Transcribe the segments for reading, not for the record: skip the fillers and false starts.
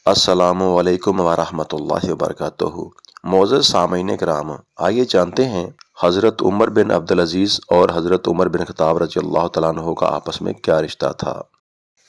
السلام علیکم ورحمۃ اللہ وبرکاتہ۔ معزز سامعین کرام، آئیے جانتے ہیں حضرت عمر بن عبدالعزیز اور حضرت عمر بن خطاب رضی اللہ تعالیٰ عنہ کا آپس میں کیا رشتہ تھا۔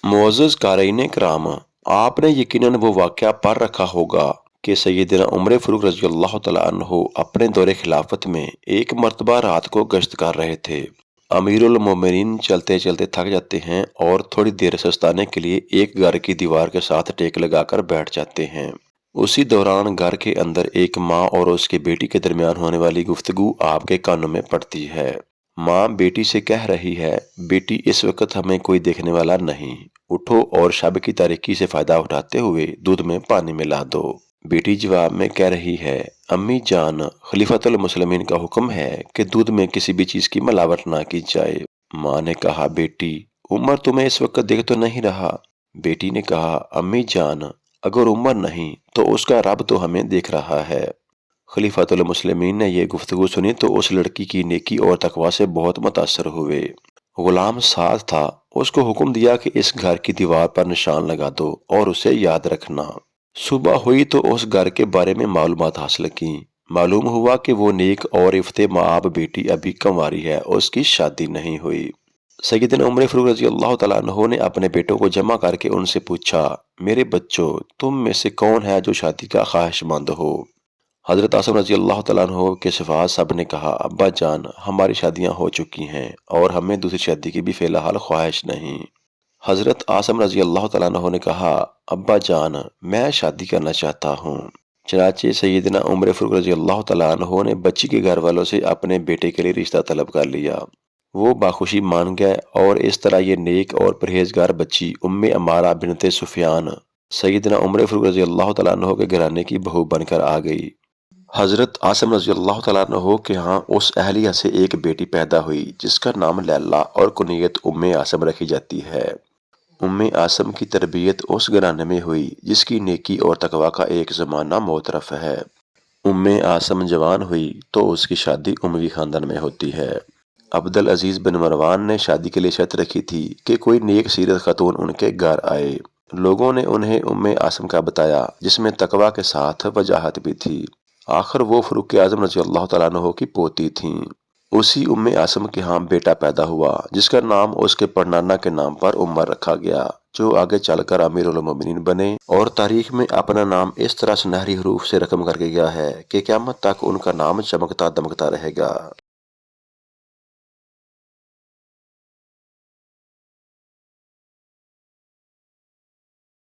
معزز قارئین کرام، آپ نے یقیناً وہ واقعہ پڑھ رکھا ہوگا کہ سیدنا عمر فاروق رضی اللہ تعالیٰ عنہ اپنے دور خلافت میں ایک مرتبہ رات کو گشت کر رہے تھے۔ امیر المومنین چلتے چلتے تھک جاتے ہیں اور تھوڑی دیر سستانے کے لیے ایک گھر کی دیوار کے ساتھ ٹیک لگا کر بیٹھ جاتے ہیں۔ اسی دوران گھر کے اندر ایک ماں اور اس کی بیٹی کے درمیان ہونے والی گفتگو آپ کے کانوں میں پڑتی ہے۔ ماں بیٹی سے کہہ رہی ہے، بیٹی اس وقت ہمیں کوئی دیکھنے والا نہیں، اٹھو اور شب کی تاریکی سے فائدہ اٹھاتے ہوئے دودھ میں پانی ملا دو۔ بیٹی جواب میں کہہ رہی ہے، امی جان، خلیفۃ المسلمین کا حکم ہے کہ دودھ میں کسی بھی چیز کی ملاوٹ نہ کی جائے۔ ماں نے کہا، بیٹی عمر تمہیں اس وقت دیکھ تو نہیں رہا؟ بیٹی نے کہا، امی جان، اگر عمر نہیں تو اس کا رب تو ہمیں دیکھ رہا ہے۔ خلیفۃ المسلمین نے یہ گفتگو سنی تو اس لڑکی کی نیکی اور تقوی سے بہت متاثر ہوئے۔ غلام ساتھ تھا، اس کو حکم دیا کہ اس گھر کی دیوار پر نشان لگا دو اور اسے یاد رکھنا۔ صبح ہوئی تو اس گھر کے بارے میں معلومات حاصل کیں۔ معلوم ہوا کہ وہ نیک اور عفت مآب بیٹی ابھی کنواری ہے، اس کی شادی نہیں ہوئی۔ سیدنا عمر فاروق رضی اللہ تعالیٰ عنہ نے اپنے بیٹوں کو جمع کر کے ان سے پوچھا، میرے بچوں، تم میں سے کون ہے جو شادی کا خواہش مند ہو؟ حضرت عاصم رضی اللہ تعالیٰ عنہ کے سوا سب نے کہا، ابا جان، ہماری شادیاں ہو چکی ہیں اور ہمیں دوسری شادی کی بھی فی الحال خواہش نہیں۔ حضرت عاصم رضی اللہ تعالیٰ عنہ نے کہا، ابا جان، میں شادی کرنا چاہتا ہوں۔ چنانچہ سیدنا عمر فاروق رضی اللہ تعالیٰ عنہ نے بچی کے گھر والوں سے اپنے بیٹے کے لیے رشتہ طلب کر لیا۔ وہ باخوشی مان گئے اور اس طرح یہ نیک اور پرہیزگار بچی ام عمارہ بنت سفیان سیدنا عمر فاروق رضی اللہ تعالیٰ عنہ کے گھرانے کی بہو بن کر آ گئی۔ حضرت عاصم رضی اللہ تعالیٰ عنہ کے ہاں اس اہلیہ سے ایک بیٹی پیدا ہوئی جس کا نام لیلا اور کنیت ام عاصم رکھی جاتی ہے۔ ام عاصم کی تربیت اس گھرانے میں ہوئی جس کی نیکی اور تقوی کا ایک زمانہ معترف ہے۔ ام عاصم جوان ہوئی تو اس کی شادی اموی خاندان میں ہوتی ہے۔ عبدالعزیز بن مروان نے شادی کے لیے شرط رکھی تھی کہ کوئی نیک سیرت خاتون ان کے گھر آئے۔ لوگوں نے انہیں ام عاصم کا بتایا جس میں تقوی کے ساتھ وجاہت بھی تھی۔ آخر وہ فاروق اعظم رضی اللہ تعالیٰ عنہ کی پوتی تھیں۔ اسی ام عاصم کے ہاں بیٹا پیدا ہوا جس کا نام اس کے پڑنانا کے نام پر عمر رکھا گیا، جو آگے چل کر امیر المومنین بنے اور تاریخ میں اپنا نام اس طرح سنہری حروف سے رقم کر کے گیا ہے کہ قیامت تک ان کا نام چمکتا دمکتا رہے گا۔